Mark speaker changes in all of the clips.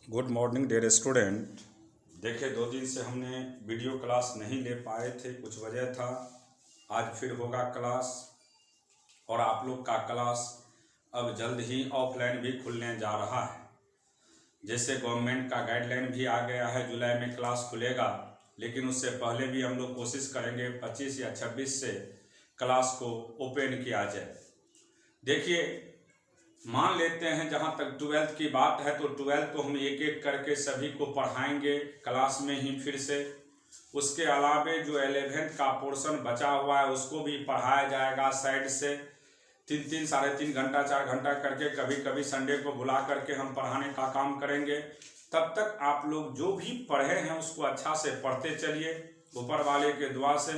Speaker 1: Good morning dear student. देखिए 2 दिन से हमने वीडियो क्लास नहीं ले पाए थे, कुछ वजह था। आज फिर होगा क्लास और आप लोग का क्लास अब जल्द ही ऑफलाइन भी खुलने जा रहा है। जैसे गवर्नमेंट का गाइडलाइन भी आ गया है, जुलाई में क्लास खुलेगा, लेकिन उससे पहले भी हम लोग कोशिश करेंगे 25 या 26 से क्लास को ओपन किया जाए। देखिए, मान लेते हैं जहाँ तक 12th की बात है तो 12th को हम एक एक करके सभी को पढ़ाएंगे क्लास में ही फिर से। उसके अलावे जो 11th का पोर्शन बचा हुआ है उसको भी पढ़ाया जाएगा साइड से। 3-3, 3.5 घंटा 4 घंटा करके, कभी कभी संडे को बुला करके हम पढ़ाने का काम करेंगे। तब तक आप लोग जो भी पढ़े हैं उसको अच्छा से पढ़ते चलिए, ऊपर वाले के दुआ से।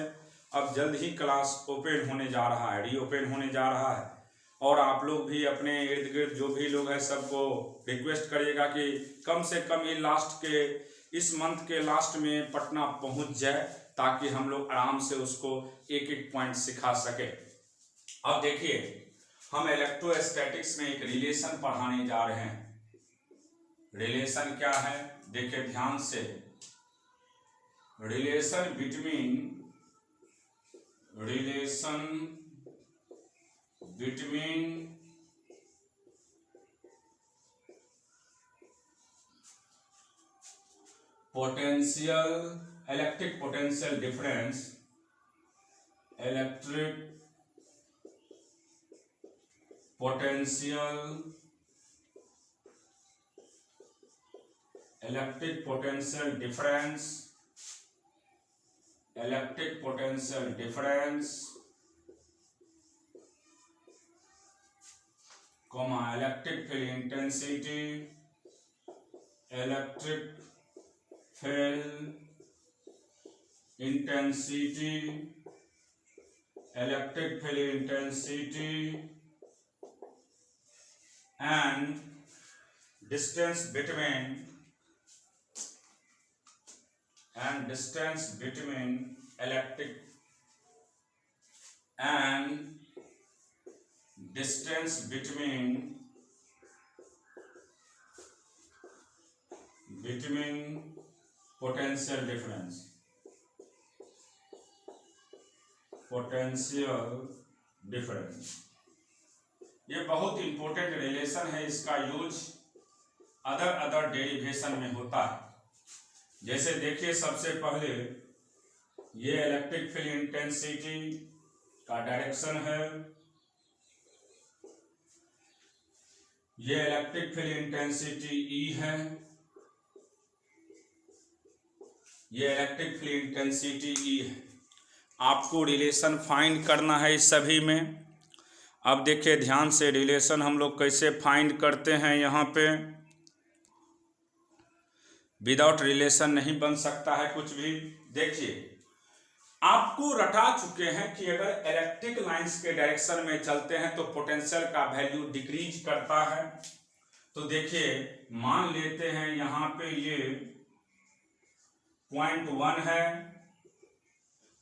Speaker 1: अब जल्द ही क्लास ओपन होने जा रहा है, रीओपन होने जा रहा है। और आप लोग भी अपने इर्द गिर्द जो भी लोग हैं सबको रिक्वेस्ट करिएगा कि कम से कम ये इस मंथ के लास्ट में पटना पहुंच जाए, ताकि हम लोग आराम से उसको एक एक पॉइंट सिखा सके। अब देखिए, हम इलेक्ट्रोस्टैटिक्स में एक रिलेशन पढ़ाने जा रहे हैं। रिलेशन क्या है, देखिए ध्यान से। Relation between electric potential difference, electric potential difference, electric field intensity, and distance between potential difference। ये बहुत इंपॉर्टेंट रिलेशन है। इसका यूज अदर डेरिवेशन में होता है। जैसे देखिए, सबसे पहले ये इलेक्ट्रिक फील्ड इंटेंसिटी का डायरेक्शन है, ये इलेक्ट्रिक फील्ड इंटेंसिटी E है, ये इलेक्ट्रिक फील्ड इंटेंसिटी E है। आपको रिलेशन फाइंड करना है इस सभी में। अब देखिए ध्यान से, रिलेशन हम लोग कैसे फाइंड करते हैं। यहाँ पे विदाउट रिलेशन नहीं बन सकता है कुछ भी। देखिए, आपको रटा चुके हैं कि अगर इलेक्ट्रिक लाइंस के डायरेक्शन में चलते हैं तो पोटेंशियल का वैल्यू डिक्रीज करता है। तो देखिए, मान लेते हैं यहाँ पे ये 0.1 है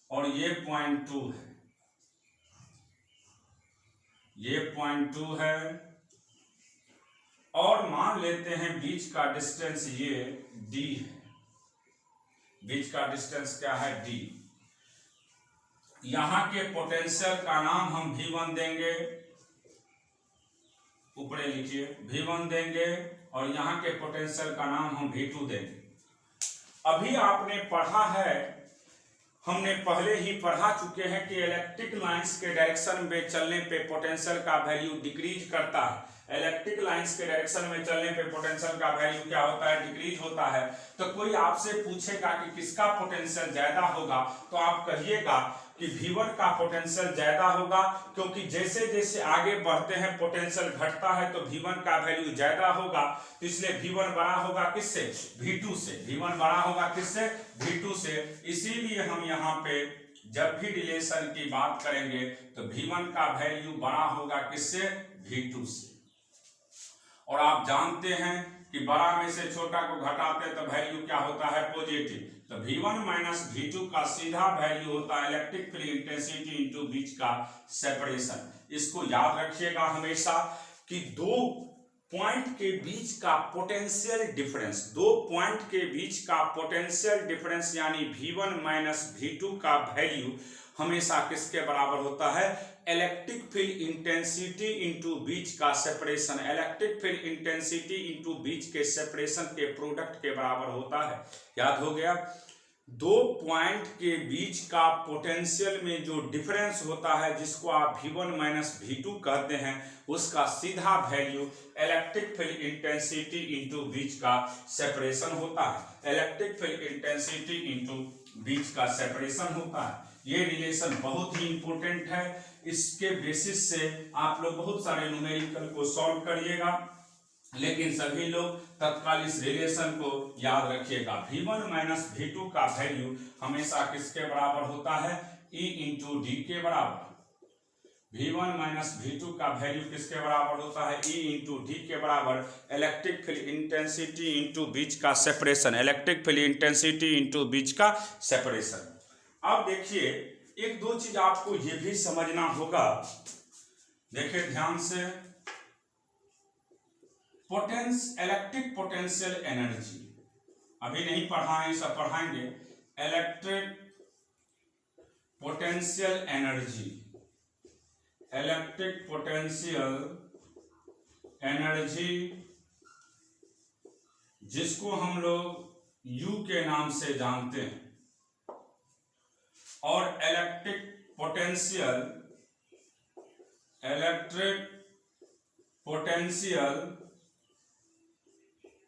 Speaker 1: और ये 0.2 है, ये 0.2 है, और मान लेते हैं बीच का डिस्टेंस ये D है। बीच का डिस्टेंस क्या है, D। यहां के पोटेंशियल का नाम हम V1 देंगे, ऊपरे लिखिए V1 देंगे, और यहां के पोटेंशियल का नाम हम V2 देंगे। अभी आपने पढ़ा है, हमने पहले ही पढ़ा चुके हैं कि इलेक्ट्रिक लाइंस के डायरेक्शन में चलने पे पोटेंशियल का वैल्यू डिक्रीज करता है। इलेक्ट्रिक लाइंस के डायरेक्शन में चलने पे पोटेंशियल का वैल्यू क्या होता है, डिक्रीज होता है। तो कोई आपसे पूछेगा कि किसका पोटेंशियल ज्यादा होगा, तो आप कहिएगा कि V1 का पोटेंशियल ज्यादा होगा, क्योंकि जैसे जैसे आगे बढ़ते हैं पोटेंशियल घटता है तो V1 का वैल्यू ज्यादा होगा। तो इसलिए V1 बड़ा होगा किससे, V2 से। V1 बड़ा होगा किससे, V2 से। इसीलिए हम यहाँ पे जब भी रिलेशन की बात करेंगे तो V1 का वैल्यू बड़ा होगा किससे, V2 से। और आप जानते हैं कि बड़ा में से छोटा को घटाते तो वैल्यू क्या होता है, पॉजिटिव। तो V1 माइनस V2 का सीधा वैल्यू होता है इलेक्ट्रिक फील्ड इंटेंसिटी इनटू बीच का सेपरेशन। इसको याद रखिएगा हमेशा कि दो पॉइंट के बीच का पोटेंशियल डिफरेंस, दो पॉइंट के बीच का पोटेंशियल डिफरेंस यानी V1 माइनस V2 का वैल्यू हमेशा किसके बराबर होता है? इलेक्ट्रिक फील्ड इंटेंसिटी इंटू बीच का separation, electric field intensity into बीच के सेपरेशन के प्रोडक्ट के बराबर होता है। याद हो गया? दो पॉइंट के बीच का पोटेंशियल में जो डिफरेंस होता है जिसको आप V1 माइनस V2 कहते हैं, उसका सीधा value electric field intensity into बीच का सेपरेशन होता है। इलेक्ट्रिक फील्ड इंटेंसिटी इंटू बीच का सेपरेशन होता है। ये रिलेशन बहुत ही इंपॉर्टेंट है। इसके बेसिस से आप लोग बहुत सारे न्यूमेरिकल को सॉल्व करिएगा, लेकिन सभी लोग तत्काल इस रिलेशन को याद रखिएगा। V1 माइनस V2 का वैल्यू हमेशा किसके बराबर होता है? E इंटू डी के बराबर। V1 माइनस V2 का वैल्यू किसके बराबर होता है? E इंटू डी के बराबर इलेक्ट्रिक फील्ड इंटेंसिटी इंटू बीच का separation, electric field intensity into बीच का सेपरेशन। अब देखिए, एक दो चीज आपको ये भी समझना होगा। देखिए ध्यान से, इलेक्ट्रिक पोटेंशियल एनर्जी अभी नहीं पढ़ाएं, सब पढ़ाएंगे। Electric potential energy, electric potential energy जिसको हम लोग यू के नाम से जानते हैं, और इलेक्ट्रिक पोटेंशियल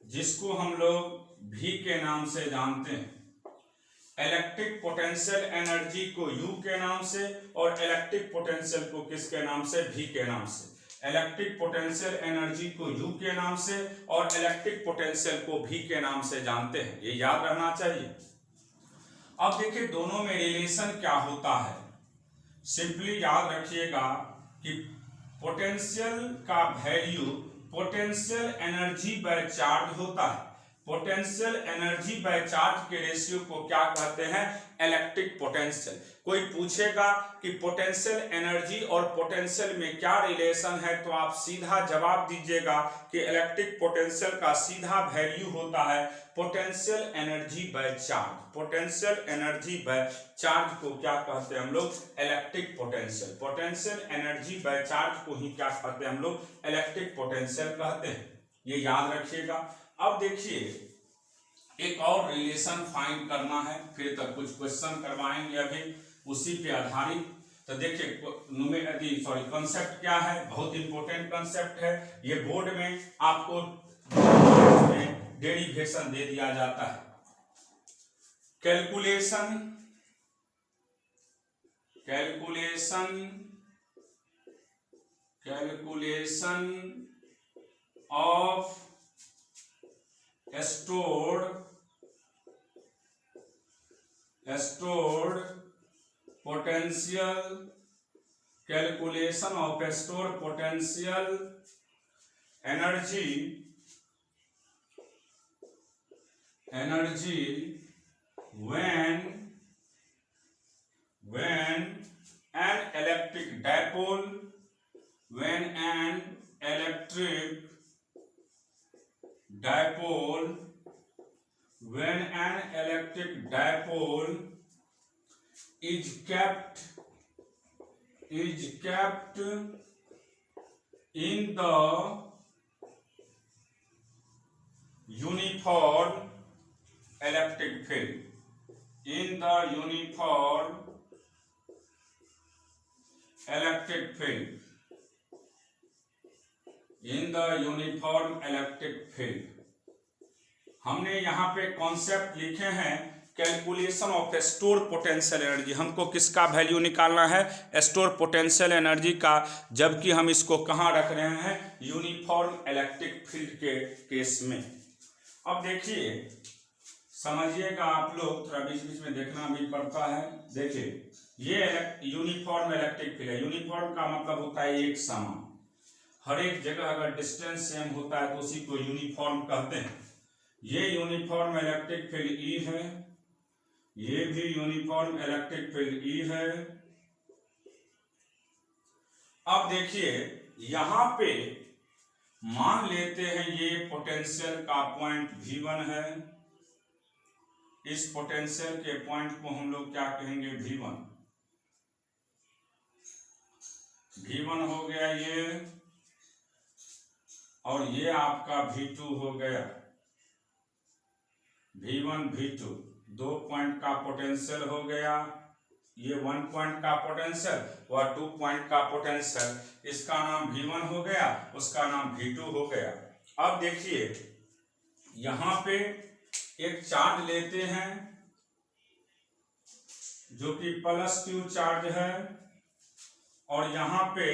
Speaker 1: जिसको हम लोग V के नाम से जानते हैं। इलेक्ट्रिक पोटेंशियल एनर्जी को U के नाम से और इलेक्ट्रिक पोटेंशियल को किसके नाम से? V के नाम से। इलेक्ट्रिक पोटेंशियल एनर्जी को U के नाम से और इलेक्ट्रिक पोटेंशियल को V के नाम से जानते हैं, ये याद रहना चाहिए। अब देखिए दोनों में रिलेशन क्या होता है, सिंपली याद रखिएगा कि पोटेंशियल का value potential energy by charge होता है। पोटेंशियल एनर्जी बाय चार्ज के रेशियो को क्या कहते हैं? Electric potential. कोई पूछेगा कि पोटेंशियल एनर्जी और पोटेंशियल में क्या रिलेशन है, तो आप सीधा जवाब दीजिएगा कि इलेक्ट्रिक पोटेंशियल का सीधा वैल्यू होता है potential energy by charge. Potential energy by charge को क्या कहते हैं हम लोग? Electric potential. Potential energy by charge को ही क्या कहते हैं हम लोग? इलेक्ट्रिक पोटेंशियल कहते हैं, ये याद रखिएगा। अब देखिए, एक और रिलेशन फाइंड करना है, फिर तक कुछ क्वेश्चन करवाएंगे अभी उसी पे आधारित। तो देखिए कॉन्सेप्ट क्या है, बहुत इंपॉर्टेंट कॉन्सेप्ट है। ये बोर्ड में आपको डेरिवेशन दे दिया जाता है। Calculation of stored potential, calculation of stored potential energy when an electric dipole is kept in the uniform electric field, हमने यहाँ पे कॉन्सेप्ट लिखे हैं calculation of store potential energy. हमको किसका वैल्यू निकालना है? स्टोर पोटेंशियल एनर्जी का, जबकि हम इसको कहाँ रख रहे हैं? यूनिफॉर्म इलेक्ट्रिक फील्ड के केस में। अब देखिए समझिएगा आप लोग, थोड़ा बीच बीच में देखना भी पड़ता है। देखिए ये यूनिफॉर्म इलेक्ट्रिक फील्ड है। यूनिफॉर्म का मतलब होता है एक समान, हर एक जगह अगर डिस्टेंस सेम होता है तो उसी को यूनिफॉर्म कहते हैं। ये यूनिफॉर्म इलेक्ट्रिक फील्ड ई है, ये भी यूनिफॉर्म इलेक्ट्रिक फील्ड ई है। अब देखिए यहाँ पे मान लेते हैं ये पोटेंशियल का पॉइंट V1 है। इस पोटेंशियल के पॉइंट को हम लोग क्या कहेंगे, V1। V1 हो गया ये, और ये आपका V2 हो गया। V1 V2 दो पॉइंट का पोटेंशियल हो गया। ये 1 पॉइंट का पोटेंशियल और 2 पॉइंट का पोटेंशियल, इसका नाम V1 हो गया, उसका नाम V2 हो गया। अब देखिए यहां पे एक चार्ज लेते हैं जो कि +Q चार्ज है, और यहां पे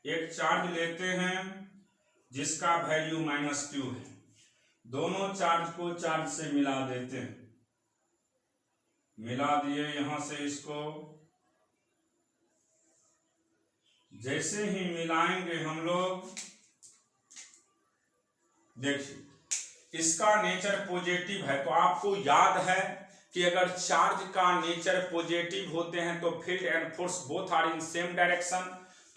Speaker 1: एक चार्ज लेते हैं जिसका वैल्यू -Q है। दोनों चार्ज को चार्ज से मिला देते हैं। मिला दिए यहां से इसको, जैसे ही मिलाएंगे हम लोग, देखिए इसका नेचर पॉजिटिव है। तो आपको याद है कि अगर चार्ज का नेचर पॉजिटिव होते हैं तो field and force both are in same direction.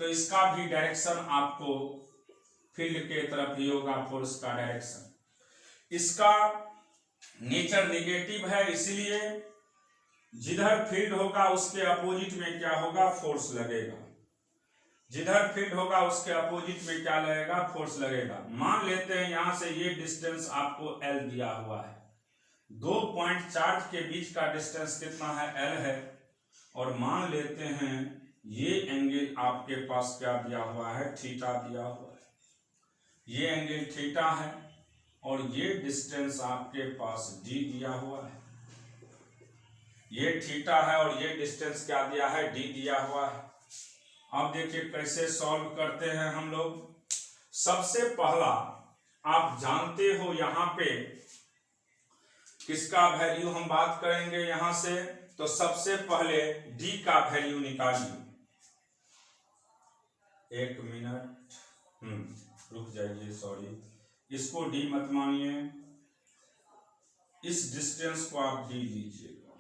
Speaker 1: तो इसका भी डायरेक्शन आपको फील्ड के तरफ ही होगा, फोर्स का डायरेक्शन। इसका नेचर नेगेटिव है, इसलिए जिधर फील्ड होगा उसके अपोजिट में क्या होगा, फोर्स लगेगा। जिधर फील्ड होगा उसके अपोजिट में क्या लगेगा, फोर्स लगेगा। मान लेते हैं यहां से ये डिस्टेंस आपको L दिया हुआ है। 2 पॉइंट चार्ज के बीच का डिस्टेंस कितना है, L है। और मान लेते हैं ये एंगल आपके पास क्या दिया हुआ है, थीटा दिया हुआ है। ये एंगल थीटा है, और ये डिस्टेंस आपके पास D दिया हुआ है। ये थीटा है और ये डिस्टेंस क्या दिया है, D दिया हुआ है। अब देखिए कैसे सॉल्व करते हैं हम लोग। सबसे पहला आप जानते हो यहां पे किसका वैल्यू हम बात करेंगे यहां से, तो सबसे पहले D का वैल्यू निकालिए। 1 मिनट रुक जाइए, सॉरी, इसको D मत मानिए, इस डिस्टेंस को आप D लीजिएगा,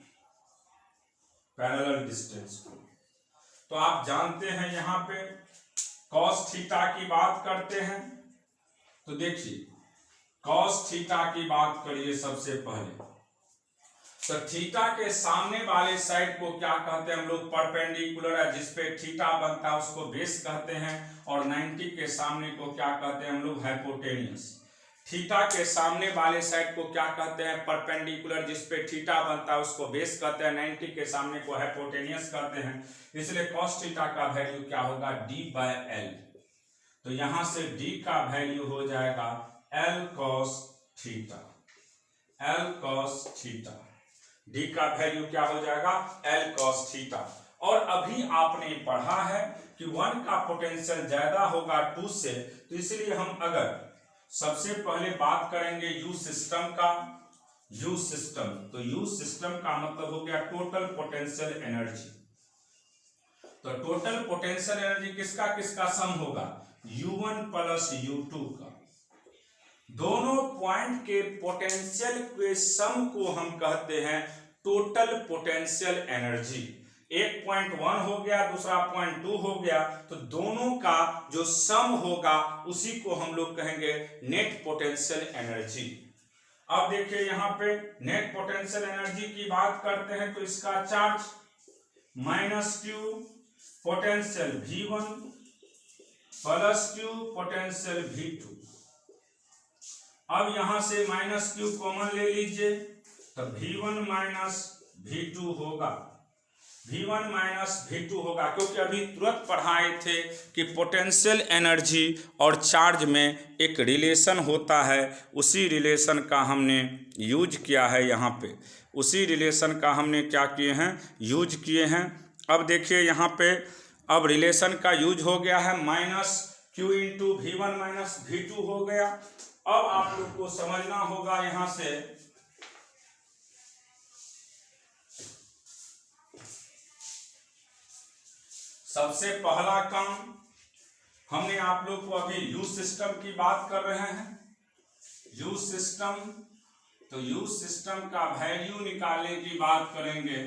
Speaker 1: पैरेलल डिस्टेंस को। तो आप जानते हैं यहां पे cos थीटा की बात करते हैं। तो देखिए cos थीटा की बात करिए सबसे पहले। तो थीटा के सामने वाले साइड को क्या कहते हैं हम लोग, परपेंडिकुलर है, जिसपे थीटा बनता है उसको बेस कहते हैं। और 90 के सामने को क्या कहते हैं हम लोग, हाइपोटेनियस। थीटा के सामने वाले साइड को क्या कहते हैं, परपेंडिकुलर, जिसपे थीटा बनता है उसको बेस कहते हैं। 90 के सामने को हाइपोटेनियस कहते हैं। इसलिए cos थीटा का वैल्यू क्या होगा, D/L। तो यहां से D का वैल्यू हो जाएगा L cos theta. L cos theta, D का वैल्यू क्या हो जाएगा, L cos थीटा। और अभी आपने पढ़ा है कि 1 का पोटेंशियल ज्यादा होगा 2 से, तो इसलिए हम अगर सबसे पहले बात करेंगे U सिस्टम का। U सिस्टम, तो U सिस्टम का मतलब हो गया टोटल पोटेंशियल एनर्जी। तो टोटल पोटेंशियल एनर्जी किसका किसका सम होगा, U1 + U2 का। दोनों पॉइंट के पोटेंशियल के सम को हम कहते हैं टोटल पोटेंशियल एनर्जी। एक पॉइंट 1 हो गया, दूसरा पॉइंट 2 हो गया, तो दोनों का जो सम होगा उसी को हम लोग कहेंगे नेट पोटेंशियल एनर्जी। अब देखिए यहाँ पे नेट पोटेंशियल एनर्जी की बात करते हैं, तो इसका charge -Q potential V1 + Q potential V2। अब यहां से -Q कॉमन ले लीजिए, तो V1 - V2 होगा। V1 - V2 होगा, क्योंकि अभी तुरंत पढ़ाए थे कि पोटेंशियल एनर्जी और चार्ज में एक रिलेशन होता है। उसी रिलेशन का हमने यूज किया है यहाँ पे, उसी रिलेशन का हमने क्या किए हैं, यूज किए हैं। अब देखिए यहाँ पे अब रिलेशन का यूज हो गया है, -Q × V1 - V2 हो गया। अब आप लोग को समझना होगा यहाँ से सबसे पहला काम, हमने आप लोग को अभी U सिस्टम की बात कर रहे हैं। U सिस्टम, तो U सिस्टम का वैल्यू निकालने की बात करेंगे।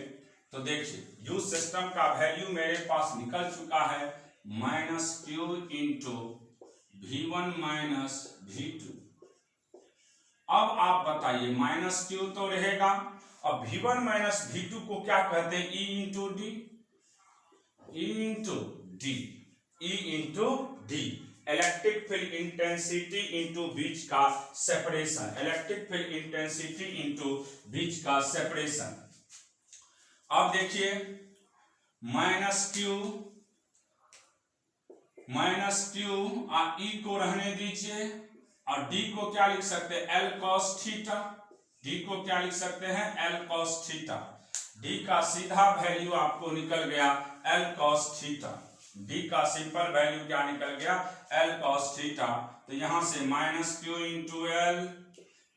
Speaker 1: तो देखिए U सिस्टम का वैल्यू मेरे पास निकल चुका है, -Q × V1 माइनस V2। अब आप बताइए माइनस क्यू तो रहेगा। अब V1 माइनस V2 को क्या कहते हैं? E into D, E into D, E into D. Electric field intensity into बीच का separation, electric field intensity into बीच का सेपरेशन। अब देखिए माइनस क्यू और ई को रहने दीजिए और डी को क्या लिख सकते हैं? L cos theta. डी को क्या लिख सकते हैं? L cos theta. डी का सीधा वैल्यू आपको निकल गया एल कॉस थीटा। डी का सिंपल वैल्यू क्या निकल गया? L cos theta. तो यहां से minus Q into L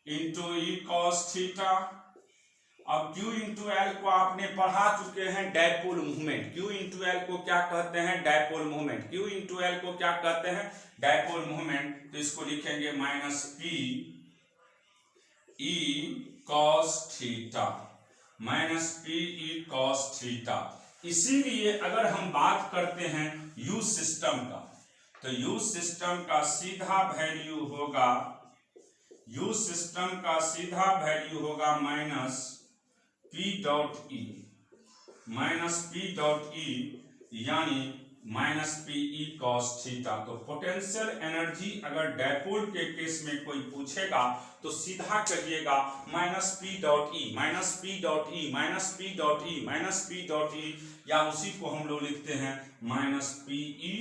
Speaker 1: into E cos theta. अब Q इंटू एल को आपने पढ़ा चुके हैं dipole movement. Q into L को क्या कहते हैं? Dipole movement. Q into L को क्या कहते हैं? Dipole movement. तो इसको लिखेंगे minus P E cos theta, minus P E cos theta. इसीलिए अगर हम बात करते हैं U सिस्टम का, तो U सिस्टम का सीधा वैल्यू होगा, U सिस्टम का सीधा वैल्यू होगा minus P dot E, minus P dot E यानी minus P E cos theta. तो पोटेंशियल एनर्जी अगर डायपोल के केस में कोई पूछेगा तो सीधा करिएगा minus P dot E, minus P dot E, minus P dot E, minus P dot E, या उसी को हम लोग लिखते हैं minus P E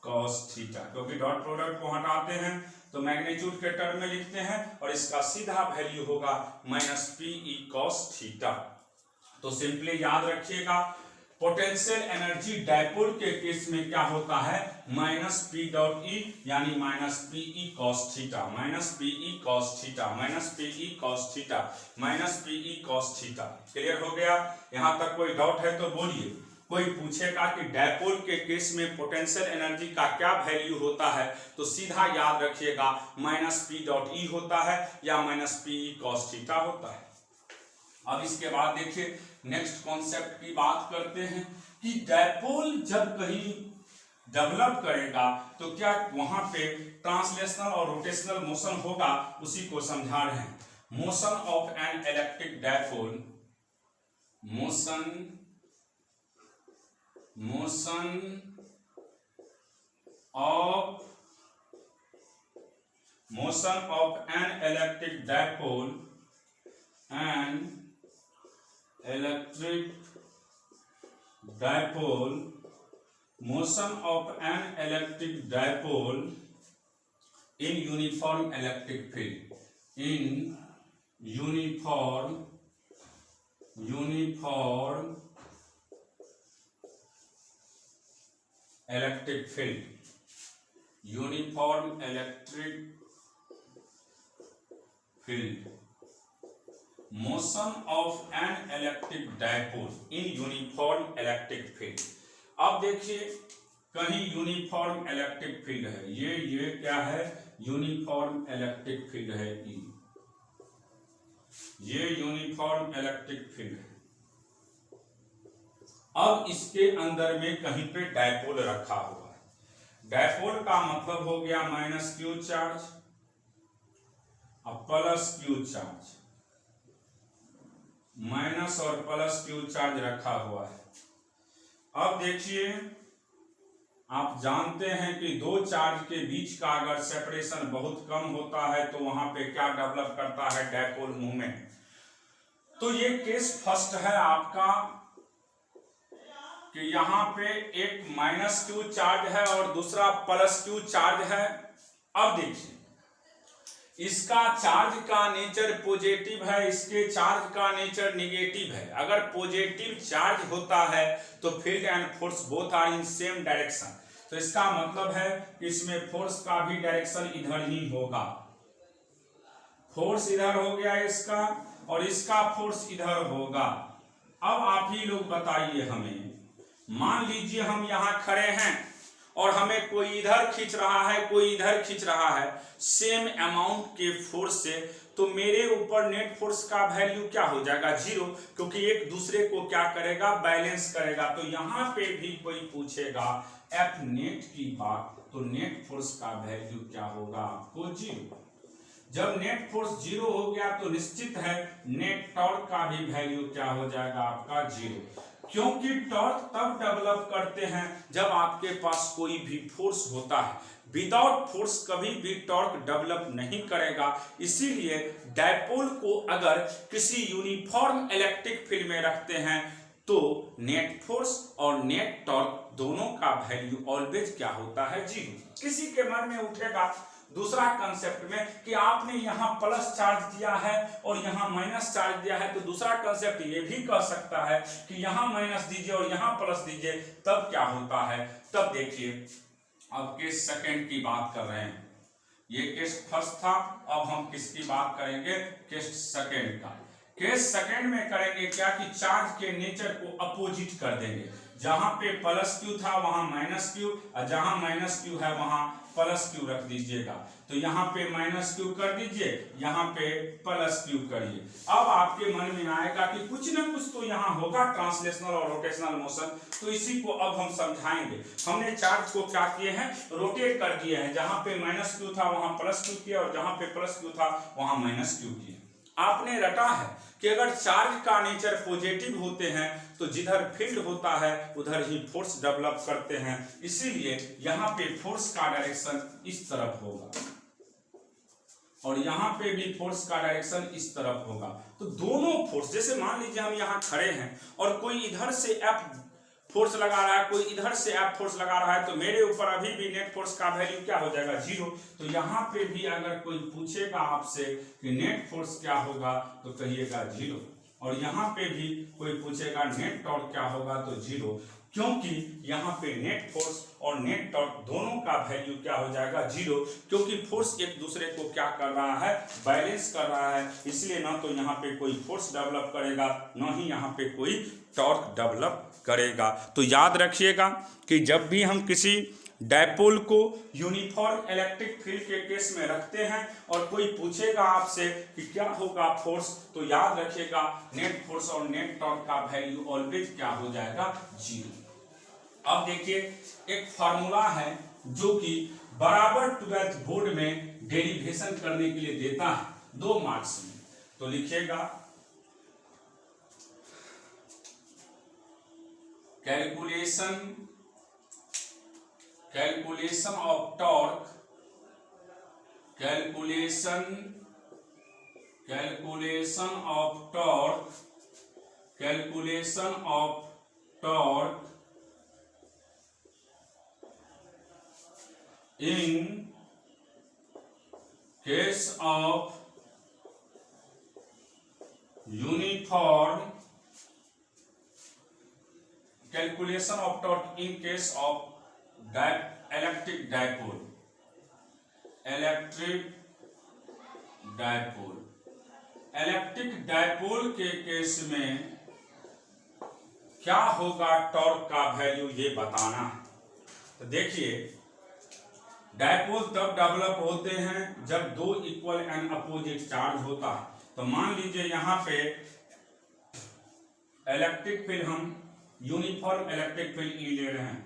Speaker 1: cos theta, क्योंकि डॉट प्रोडक्ट को हटाते हैं तो मैग्नीट्यूड के टर्म में लिखते हैं और इसका सीधा वैल्यू होगा minus P E cos theta. तो सिंपली याद रखिएगा पोटेंशियल एनर्जी डायपोल के केस में क्या होता है? माइनस P डॉट ई यानी minus P E cos theta, minus P E cos theta, minus P E cos theta, minus P E cos theta. Clear हो गया? यहां तक कोई डाउट है तो बोलिए। कोई पूछेगा कि डायपोल के केस में पोटेंशियल एनर्जी का क्या वैल्यू होता है, तो सीधा याद रखिएगा माइनस P डॉट ई होता है या minus P E cos theta होता है। अब इसके बाद देखिए नेक्स्ट कॉन्सेप्ट की बात करते हैं कि डायपोल जब कहीं डेवलप करेगा तो क्या वहां पे ट्रांसलेशनल और रोटेशनल मोशन होगा, उसी को समझा रहे हैं। Motion of an electric dipole, motion of an electric dipole and electric dipole, motion of an electric dipole in uniform electric field, in uniform electric field, uniform electric field, motion of an electric dipole in uniform electric field. अब देखिए कहीं uniform electric field है, ये क्या है? Uniform electric field है ई, ये uniform electric field है। अब इसके अंदर में कहीं पे डायपोल रखा हुआ है। डायपोल का मतलब हो गया माइनस क्यू चार्ज और प्लस क्यू चार्ज, माइनस और प्लस क्यू चार्ज रखा हुआ है। अब देखिए आप जानते हैं कि दो चार्ज के बीच का अगर सेपरेशन बहुत कम होता है तो वहां पे क्या डेवलप करता है? Dipole movement. तो ये केस फर्स्ट है आपका कि यहां पे एक माइनस क्यू चार्ज है और दूसरा प्लस क्यू चार्ज है। अब देखिए इसका चार्ज का नेचर पॉजिटिव है, इसके चार्ज का नेचर नेगेटिव है। अगर पॉजिटिव चार्ज होता है तो field and force both are in same direction, तो इसका मतलब है कि इसमें फोर्स का भी डायरेक्शन इधर ही होगा। फोर्स इधर हो गया इसका और इसका फोर्स इधर होगा। अब आप ही लोग बताइए हमें, मान लीजिए हम यहां खड़े हैं और हमें कोई इधर खींच रहा है, कोई इधर खींच रहा है सेम अमाउंट के फोर्स से, तो मेरे ऊपर नेट फोर्स का वैल्यू क्या हो जाएगा? जीरो, क्योंकि एक दूसरे को क्या करेगा? बैलेंस करेगा। तो यहां पे भी कोई पूछेगा एफ नेट की बात तो नेट फोर्स का वैल्यू क्या होगा आपको 0। जब नेट फोर्स 0 हो गया तो निश्चित है नेट टॉर्क का भी वैल्यू क्या हो जाएगा आपका 0, क्योंकि टॉर्क तब डेवलप करते हैं जब आपके पास कोई भी फोर्स होता है। विदाउट फोर्स कभी भी टॉर्क डेवलप नहीं करेगा। इसीलिए डायपोल को अगर किसी यूनिफॉर्म इलेक्ट्रिक फील्ड में रखते हैं तो नेट फोर्स और नेट टॉर्क दोनों का वैल्यू ऑलवेज क्या होता है 0। किसी के मन में उठेगा दूसरा कंसेप्ट में कि आपने यहाँ प्लस चार्ज दिया है और यहाँ माइनस चार्ज दिया है, तो दूसरा कंसेप्ट ये भी कह सकता है कि यहाँ माइनस दीजिए और यहाँ प्लस दीजिए, तब क्या होता है। तब देखिए अब केस सेकंड की बात कर रहे हैं, ये केस फर्स्ट था, अब हम किसकी बात करेंगे, केस सेकंड का। केस सेकंड में करेंगे क्या कि चार्ज के नेचर को अपोजिट कर देंगे। जहां पे प्लस क्यू था वहां माइनस क्यू, और जहां माइनस क्यू है वहां प्लस क्यू रख दीजिएगा। तो यहाँ पे माइनस क्यू कर दीजिए, यहाँ पे प्लस क्यू करिए। अब आपके मन में आएगा कि कुछ ना कुछ तो यहाँ होगा ट्रांसलेशनल और रोटेशनल मोशन, तो इसी को अब हम समझाएंगे। हमने चार्ज को क्या किए हैं, रोटेट कर दिए हैं। जहां पे माइनस क्यू था वहां प्लस क्यू किया और जहां पे प्लस क्यू था वहां माइनस क्यू किया। आपने रटा है कि अगर चार्ज का नेचर पॉजिटिव होते हैं तो जिधर फील्ड होता है उधर ही फोर्स डेवलप करते हैं। इसीलिए यहाँ पे फोर्स का डायरेक्शन इस तरफ होगा और यहाँ पे भी फोर्स का डायरेक्शन इस तरफ होगा। तो दोनों फोर्स, जैसे मान लीजिए हम यहाँ खड़े हैं और कोई इधर से एफ फोर्स लगा रहा है, कोई इधर से एफ फोर्स लगा रहा है, तो मेरे ऊपर अभी भी नेट फोर्स का वैल्यू क्या हो जाएगा 0। तो यहाँ पे भी अगर कोई पूछेगा आपसे कि नेट फोर्स क्या होगा तो कहिएगा 0, और यहाँ पे भी कोई पूछेगा नेट टॉर्क क्या होगा तो 0, क्योंकि यहाँ पे नेट फोर्स और नेट टॉर्क दोनों का वैल्यू क्या हो जाएगा 0, क्योंकि फोर्स एक दूसरे को क्या कर रहा है, बैलेंस कर रहा है। इसलिए ना तो यहाँ पे कोई फोर्स डेवलप करेगा, ना ही यहाँ पे कोई टॉर्क डेवलप करेगा। तो याद रखिएगा कि जब भी हम किसी डायपोल को यूनिफॉर्म इलेक्ट्रिक फील्ड के केस में रखते हैं और कोई पूछेगा आपसे कि क्या होगा फोर्स, तो याद रखिएगा नेट फोर्स और नेट टॉर्क का वैल्यू ऑलवेज क्या हो जाएगा 0। अब देखिए एक फार्मूला है जो कि बराबर 12th बोर्ड में डेरिवेशन करने के लिए देता है 2 मार्क्स में। तो लिखिएगा calculation of torque, calculation of torque in case of uniform, calculation of torque in case of electric dipole, electric dipole के केस में क्या होगा टॉर्क का वैल्यू ये बताना है। तो देखिए डायपोल तब डेवलप होते हैं जब 2 इक्वल एंड अपोजिट चार्ज होता है। तो मान लीजिए यहाँ पे इलेक्ट्रिक फील्ड, हम यूनिफॉर्म इलेक्ट्रिक फील्ड ई ले रहे हैं,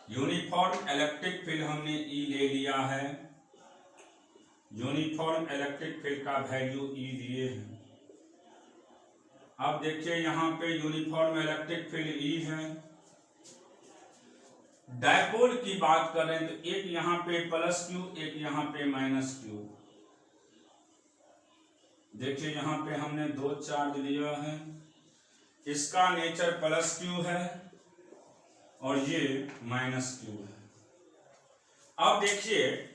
Speaker 1: यूनिफॉर्म इलेक्ट्रिक फील्ड हमने ई ले लिया है, यूनिफॉर्म इलेक्ट्रिक फील्ड का वैल्यू ई दिए हैं। अब देखिए यहाँ पे यूनिफॉर्म इलेक्ट्रिक फील्ड ई है, डायपोल की बात कर रहे हैं तो एक यहाँ पे प्लस क्यू, एक यहाँ पे माइनस क्यू। देखिए यहाँ पे हमने 2 चार्ज लिया है, इसका नेचर प्लस क्यू है और ये माइनस क्यू है। अब देखिए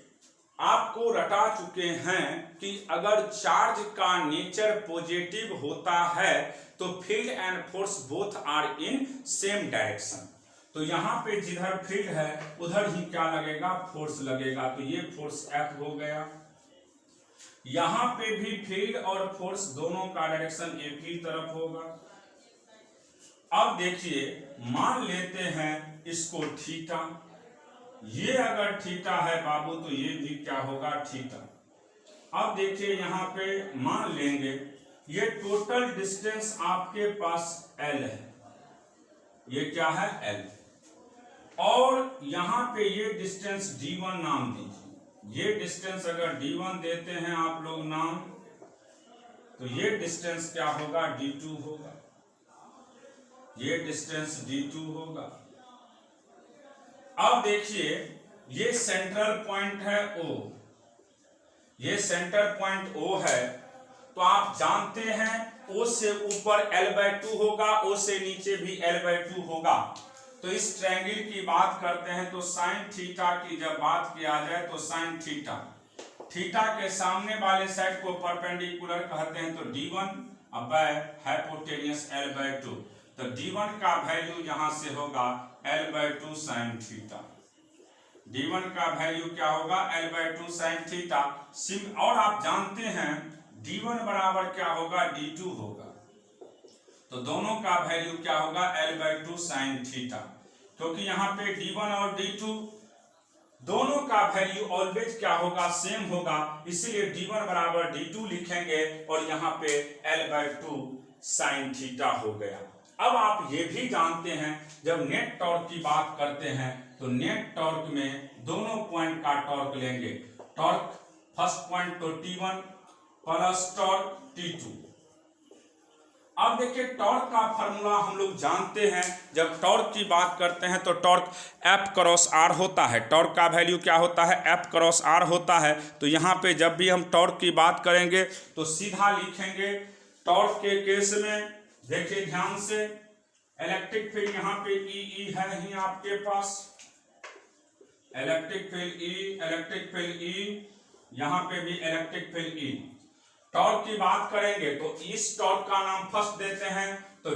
Speaker 1: आपको रटा चुके हैं कि अगर चार्ज का नेचर पॉजिटिव होता है तो field and force both are in same direction. तो यहाँ पे जिधर फील्ड है उधर ही क्या लगेगा, फोर्स लगेगा। तो ये फोर्स F हो गया। यहाँ पे भी फील्ड और फोर्स दोनों का डायरेक्शन एक ही तरफ होगा। अब देखिए मान लेते हैं इसको थीटा, ये अगर थीटा है बाबू तो ये भी क्या होगा थीटा। अब देखिए यहाँ पे मान लेंगे ये टोटल डिस्टेंस आपके पास L है, ये क्या है L। और यहाँ पे ये डिस्टेंस d1 नाम दीजिए। ये डिस्टेंस अगर d1 देते हैं आप लोग नाम, तो ये डिस्टेंस क्या होगा, d2 होगा। ये डिस्टेंस d2 होगा। अब देखिए ये सेंट्रल पॉइंट है O, ये सेंटर पॉइंट O है, तो आप जानते हैं O से ऊपर l/2 होगा, O से नीचे भी l/2 होगा। तो इस ट्रायंगल की बात करते हैं तो साइन थीटा की जब बात किया जाए तो साइन थीटा, थीटा के सामने वाले साइड को परपेंडिकुलर कहते हैं तो d1 बाय हाइपोटेन्यूस l/2। तो d1 का वैल्यू यहां से होगा l/2 साइन थीटा। d1 का वैल्यू क्या होगा, l/2 साइन थीटा। और आप जानते हैं d1 बराबर क्या होगा, d2 होगा। तो दोनों का वैल्यू क्या होगा, l/2 साइन थीटा। क्योंकि यहाँ पे d1 और d2 दोनों का वैल्यू ऑलवेज क्या होगा, सेम होगा, इसलिए d1 बराबर d2 लिखेंगे और यहाँ पे l/2 साइन थीटा हो गया। अब आप ये भी जानते हैं जब नेट टॉर्क की बात करते हैं तो नेट टॉर्क में दोनों पॉइंट का टॉर्क लेंगे। टॉर्क फर्स्ट पॉइंट तो T1 प्लस टॉर्क T2। अब देखिए टॉर्क का फार्मूला हम लोग जानते हैं, जब टॉर्क की बात करते हैं तो टॉर्क F क्रॉस R होता है। टॉर्क का वैल्यू क्या होता है, F क्रॉस R होता है। तो यहाँ पे जब भी हम टॉर्क की बात करेंगे तो सीधा लिखेंगे। टॉर्क के केस में देखिए ध्यान से, इलेक्ट्रिक फील्ड यहाँ पे E है ही आपके पास, इलेक्ट्रिक फील्ड E, यहाँ पे भी इलेक्ट्रिक फील्ड E। टॉर्क की बात करेंगे तो इस टॉर्क का नाम फर्स्ट देते हैं तो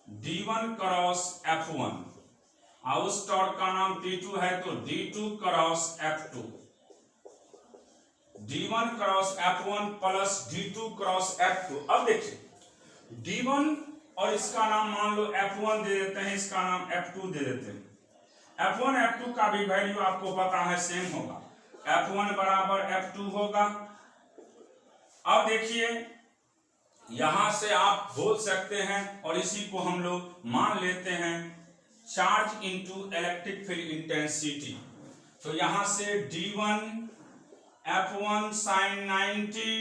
Speaker 1: d1 क्रॉस F1, और उस टॉर्क का नाम T2 है तो d2 cross F2। d1 cross F1 plus d2 cross F2। अब देखिए d1 और इसका नाम मान लो F1 दे देते हैं, इसका नाम F2 दे देते हैं। F1 F2 का भी वैल्यू आपको पता है सेम होगा, F1 बराबर F2 होगा। अब देखिए यहां से आप बोल सकते हैं और इसी को हम लोग मान लेते हैं charge into electric field intensity. तो यहां से d1 F1 sign 90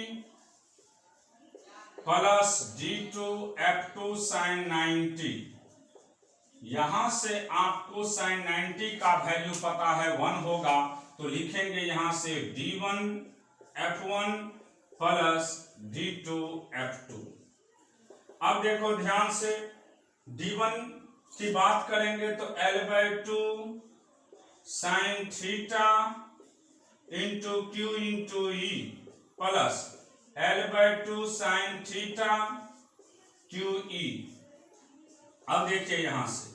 Speaker 1: plus d2 F2 sign 90। यहां से आपको साइन 90 का वैल्यू पता है 1 होगा, तो लिखेंगे यहां से d1 F1 plus d2 F2। अब देखो ध्यान से d1 की बात करेंगे तो l/2 sine theta into Q into E plus l/2 sine theta QE। अब देखिए यहां से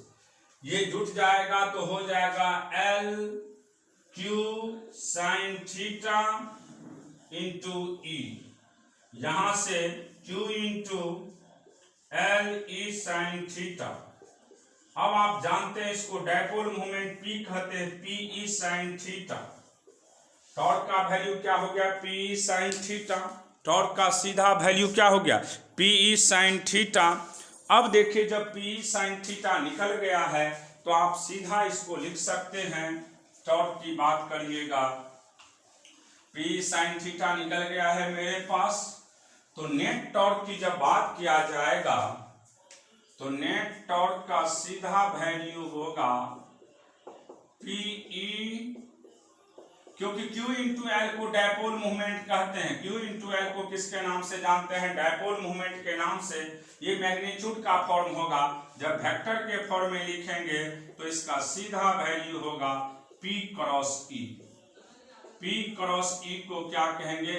Speaker 1: ये जुट जाएगा तो हो जाएगा LQ sine theta into E, यहां से Q into LE sine theta. अब आप जानते हैं इसको डायपोल मोमेंट P कहते हैं, PE साइन थीटा। टॉर्क का वैल्यू क्या हो गया, PE साइन थीटा। टॉर्क का सीधा वैल्यू क्या हो गया, PE साइन थीटा। अब देखिए जब PE साइन थीटा निकल गया है तो आप सीधा इसको लिख सकते हैं। टॉर्क की बात करिएगा, P साइन थीटा निकल गया है मेरे पास। तो नेट टॉर्क की जब बात किया जाएगा तो नेट टॉर्क का सीधा वैल्यू होगा PE, क्योंकि Q इंटू एल को डायपोल मूवमेंट कहते हैं। Q इंटू एल को किसके नाम से जानते हैं, डायपोल मूवमेंट के नाम से। ये मैग्नीट्यूड का फॉर्म होगा, जब वेक्टर के फॉर्म में लिखेंगे तो इसका सीधा वैल्यू होगा P cross E। P cross E को क्या कहेंगे,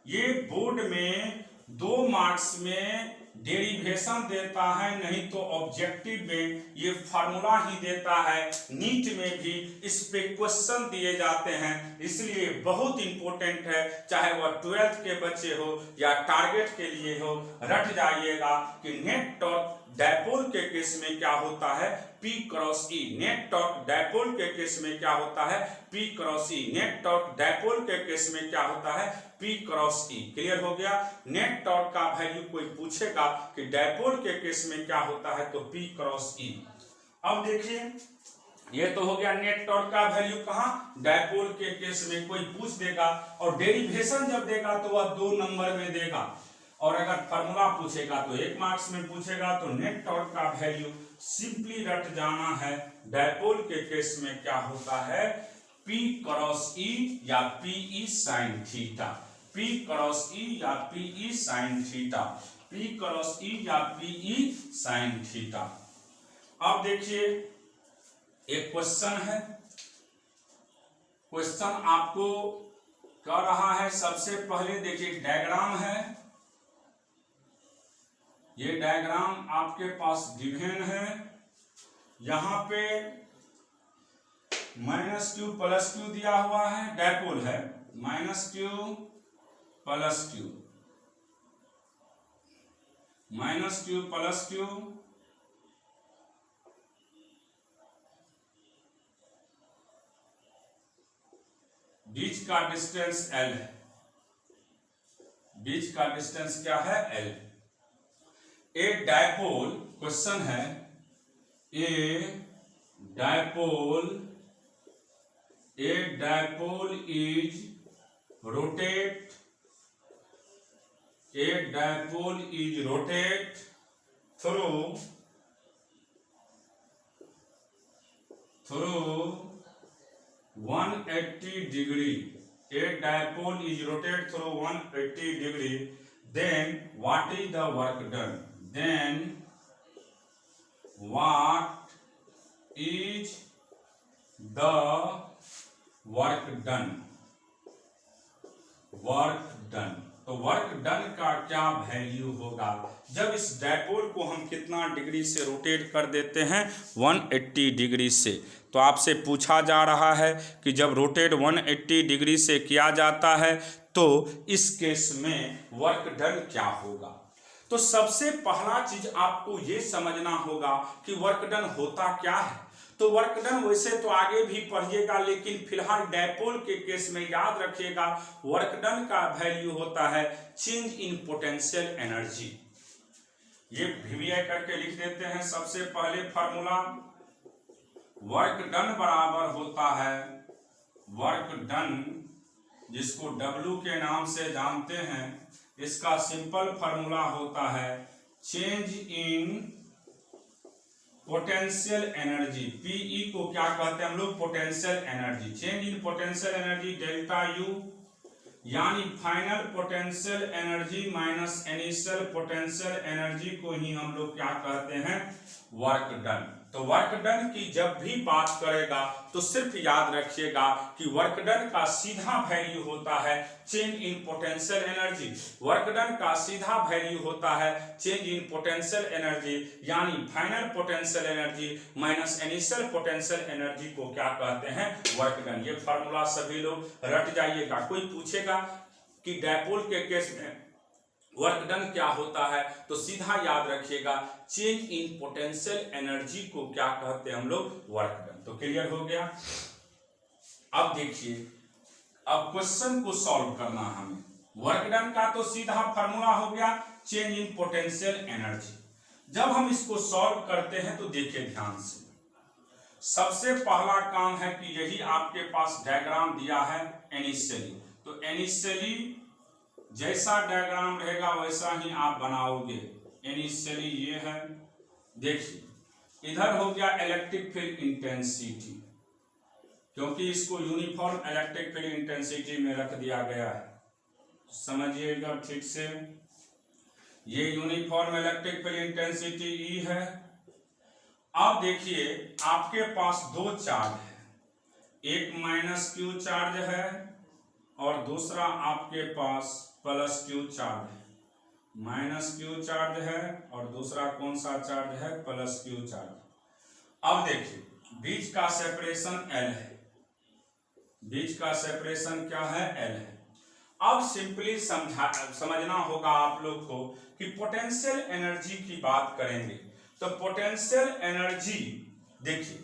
Speaker 1: ये बोर्ड में 2 मार्क्स में डेरिवेशन देता है, नहीं तो ऑब्जेक्टिव में ये फार्मूला ही देता है। नीट में भी इस पे क्वेश्चन दिए जाते हैं, इसलिए बहुत इंपॉर्टेंट है। चाहे वह 12th के बच्चे हो या टारगेट के लिए हो, रट जाइएगा कि नेट टॉर्क डायपोल के केस में क्या होता है, P cross E। Net torque dipole के केस में क्या होता है, P cross E। Net torque dipole के केस में क्या होता है, P क्रॉस E। क्लियर हो गया। नेट टॉर्क का वैल्यू कोई पूछेगा कि डायपोल के केस में क्या होता है तो P क्रॉस E। अब देखिए ये तो हो गया नेट टॉर्क का वैल्यू कहाँ, डायपोल के केस में कोई पूछ देगा और डेरिवेशन जब देगा तो वह 2 नंबर में देगा, और अगर फार्मूला पूछेगा तो 1 मार्क्स में पूछेगा। तो नेट टॉर्क का वैल्यू सिंपली रट जाना है। डायपोल के केस में क्या होता है, P क्रॉस E या PE sine theta, P cross E या PE sine theta, P cross E या PE साइन थीटा। अब देखिए एक क्वेश्चन है, क्वेश्चन आपको कह रहा है, सबसे पहले देखिए डायग्राम है, ये डायग्राम आपके पास गिवन है, यहां पे -q + q दिया हुआ है, डायपोल है -q + q, -q + q, बीच का डिस्टेंस L है, बीच का डिस्टेंस क्या है L। एक डायपोल, क्वेश्चन है a dipole is rotate, a dipole is rotate through 180 degree, a dipole is rotate through 180 degree, then what is the work done, then what is the work done, work done। तो work done का क्या value होगा, जब इस dipole को हम कितना degree से रोटेट कर देते हैं, 180 डिग्री से। तो आपसे पूछा जा रहा है कि जब रोटेट 180 डिग्री से किया जाता है तो इस केस में वर्क डन क्या होगा। तो सबसे पहला चीज आपको ये समझना होगा कि वर्क डन होता क्या है। तो वर्क डन वैसे तो आगे भी पढ़िएगा, लेकिन फिलहाल डायपोल के केस में याद रखिएगा वर्क डन का वैल्यू होता है चेंज इन पोटेंशियल एनर्जी। ये VBI करके लिख देते हैं। सबसे पहले फार्मूला, वर्क डन बराबर होता है, वर्क डन जिसको W के नाम से जानते हैं, इसका सिंपल फार्मूला होता है change in potential energy. PE को क्या कहते हैं हम लोग, potential energy. Change in potential energy delta U, यानी final potential energy minus initial potential energy को ही हम लोग क्या कहते हैं, वर्क डन। तो वर्क डन की जब भी बात करेगा तो सिर्फ याद रखिएगा कि वर्क डन का सीधा वैल्यू होता है change in potential energy. Work done का सीधा वैल्यू होता है चेंज इन पोटेंशियल एनर्जी, यानी final potential energy minus initial potential energy को क्या कहते हैं, वर्क डन। ये फार्मूला सभी लोग रट जाइएगा। कोई पूछेगा कि डायपोल के केस में वर्क डन क्या होता है, तो सीधा याद रखिएगा चेंज इन पोटेंशियल एनर्जी को क्या कहते हैं हम लोग, वर्क डन। तो क्लियर हो गया। अब देखिए, अब क्वेश्चन को सॉल्व करना हमें। वर्क डन का तो सीधा फार्मूला हो गया चेंज इन पोटेंशियल एनर्जी। जब हम इसको सॉल्व करते हैं तो देखिए ध्यान से, सबसे पहला काम है कि यही आपके पास डायग्राम दिया है इनिशियली, तो इनिशियली जैसा डायग्राम रहेगा वैसा ही आप बनाओगे। इनिशियली ये है, देखिए इधर हो गया इलेक्ट्रिक फील्ड इंटेंसिटी, क्योंकि इसको यूनिफॉर्म इलेक्ट्रिक फील्ड इंटेंसिटी में रख दिया गया है, समझिएगा ठीक से। ये uniform electric field intensity E है। अब देखिए आपके पास दो चार्ज है, एक -q चार्ज है और दूसरा आपके पास +q चार्ज है। -q चार्ज है और दूसरा कौन सा चार्ज है, +q चार्ज। अब देखिए बीच का सेपरेशन L है, बीच का सेपरेशन क्या है, L है। अब सिंपली समझना होगा आप लोग को कि पोटेंशियल एनर्जी की बात करेंगे तो पोटेंशियल एनर्जी, देखिए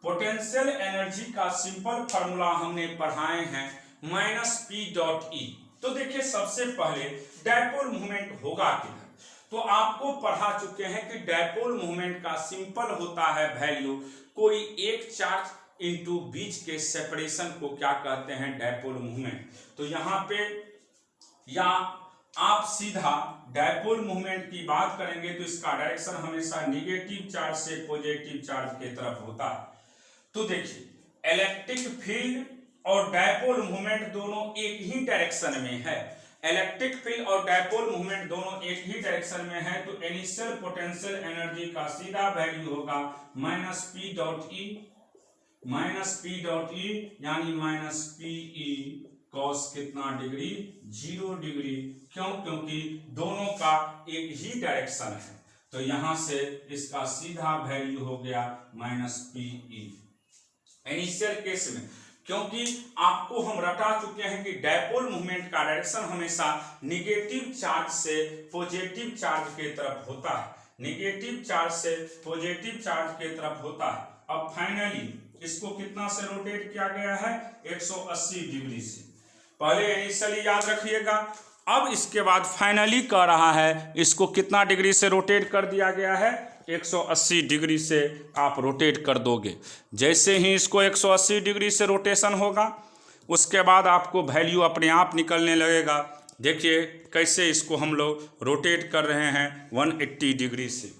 Speaker 1: पोटेंशियल एनर्जी का सिंपल फार्मूला हमने पढ़ाए हैं -P.E। तो देखिए सबसे पहले डायपोल मूवमेंट होगा किधर, तो आपको पढ़ा चुके हैं कि डायपोल मोमेंट का सिंपल होता है वैल्यू, कोई एक चार्ज इनटू बीच के सेपरेशन को क्या कहते हैं, डायपोल मोमेंट। तो यहाँ पे या आप सीधा डायपोल मोमेंट की बात करेंगे तो इसका डायरेक्शन हमेशा निगेटिव चार्ज से पॉजिटिव चार्ज की तरफ होता है। तो देखिए इलेक्ट्रिक फील्ड और डायपोल मोमेंट दोनों एक ही डायरेक्शन में है, इलेक्ट्रिक फील्ड और डायपोल मूवमेंट दोनों एक ही डायरेक्शन में है, तो इनिशियल पोटेंशियल एनर्जी का सीधा वैल्यू होगा माइनस पी डॉट ई यानी माइनस पीई कॉस कितना डिग्री, 0 डिग्री। क्यों? क्योंकि दोनों का एक ही डायरेक्शन है, तो यहां से इसका सीधा वैल्यू हो गया माइनस पीई इनिशियल केस में। क्योंकि आपको हम रटा चुके हैं कि डायपोल मूवमेंट का डायरेक्शन हमेशा निगेटिव चार्ज से पॉजिटिव चार्ज की तरफ होता है, निगेटिव चार्ज से पॉजिटिव चार्ज की तरफ होता है। अब फाइनली इसको कितना से रोटेट किया गया है, 180 डिग्री से। पहले इनिशियली याद रखिएगा, अब इसके बाद फाइनली कह रहा है इसको कितना डिग्री से रोटेट कर दिया गया है, 180 डिग्री से आप रोटेट कर दोगे। जैसे ही इसको 180 डिग्री से रोटेशन होगा उसके बाद आपको वैल्यू अपने आप निकलने लगेगा। देखिए कैसे इसको हम लोग रोटेट कर रहे हैं 180 डिग्री से।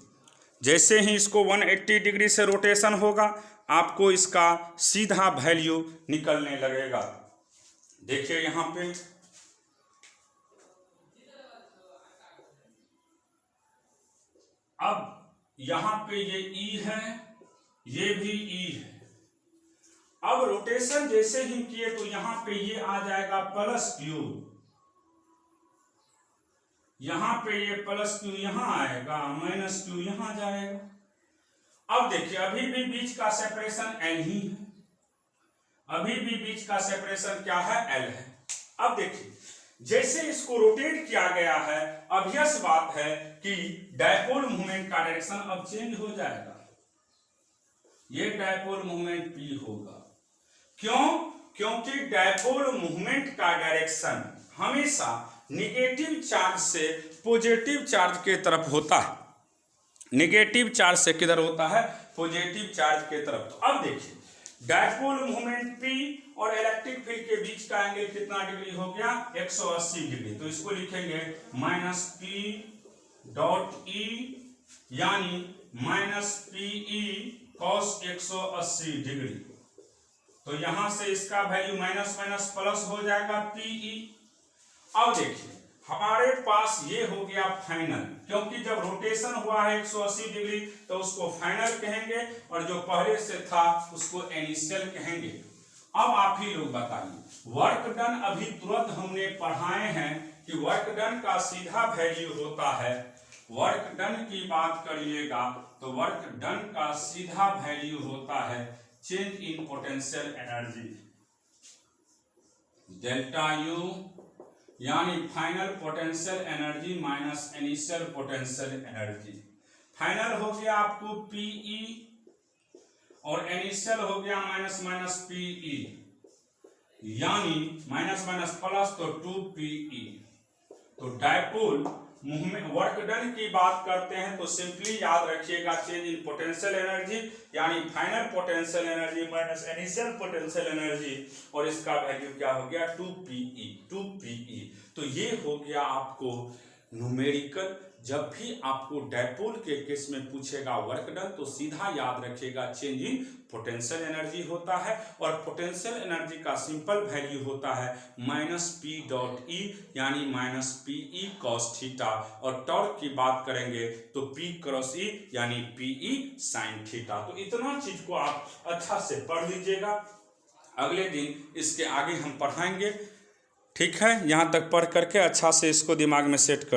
Speaker 1: जैसे ही इसको 180 डिग्री से रोटेशन होगा आपको इसका सीधा वैल्यू निकलने लगेगा। देखिए यहाँ पे अब यहाँ पे ये ई है, ये भी ई है। अब रोटेशन जैसे ही किए तो यहाँ पे ये आ जाएगा प्लस क्यू, यहाँ पे ये प्लस क्यू यहाँ आएगा, माइनस क्यू यहाँ जाएगा। अब देखिए अभी भी बीच का सेपरेशन एल ही है, अभी भी बीच का सेपरेशन क्या है, एल है। अब देखिए जैसे इसको रोटेट किया गया है, ऑब्वियस बात है कि डायपोल मूवमेंट का डायरेक्शन अब चेंज हो जाएगा, ये डायपोल मूवमेंट पी होगा। क्यों? क्योंकि डायपोल मूवमेंट का डायरेक्शन हमेशा निगेटिव चार्ज से पॉजिटिव चार्ज के तरफ होता है, निगेटिव चार्ज से किधर होता है, पॉजिटिव चार्ज के तरफ। तो अब देखिए डायपोल मूवमेंट P और इलेक्ट्रिक फील्ड के बीच का एंगल कितना डिग्री हो गया, 180 डिग्री। तो इसको लिखेंगे माइनस P डॉट E यानी माइनस PE कॉस 180 डिग्री। तो यहां से इसका वैल्यू माइनस माइनस प्लस हो जाएगा PE। अब देखिए हमारे पास ये हो गया फाइनल, क्योंकि जब रोटेशन हुआ है 180 डिग्री तो उसको फाइनल कहेंगे और जो पहले से था उसको इनिशियल कहेंगे। अब आप ही लोग बताइए वर्क डन, अभी तुरंत हमने पढ़ाए हैं कि वर्क डन का सीधा वैल्यू होता है, वर्क डन की बात करिएगा तो वर्क डन का सीधा वैल्यू होता है change in potential energy, delta U यानी final potential energy minus initial potential energy. Final हो गया आपको पीई और इनिशियल हो गया माइनस माइनस पीई यानी माइनस माइनस प्लस तो 2पीई। तो डायपोल मूवमेंट वर्क डन की बात करते हैं तो सिंपली याद रखिएगा चेंज इन पोटेंशियल एनर्जी यानी final potential energy minus initial potential energy और इसका वैल्यू क्या हो गया 2पीई। तो ये हो गया आपको न्यूमेरिकल। जब भी आपको डायपोल के केस में पूछेगा वर्क डन तो सीधा याद रखिएगा चेंज इन पोटेंशियल एनर्जी होता है और पोटेंशियल एनर्जी का सिंपल वैल्यू होता है माइनस पी डॉट ई यानी माइनस पीई कॉस थीटा और टॉर्क की बात करेंगे तो पी क्रॉस ई यानी पीई साइन थीटा। तो इतना चीज को आप अच्छा से पढ़ लीजिएगा, अगले दिन इसके आगे हम पढ़ाएंगे। ठीक है, यहाँ तक पढ़ करके अच्छा से इसको दिमाग में सेट कर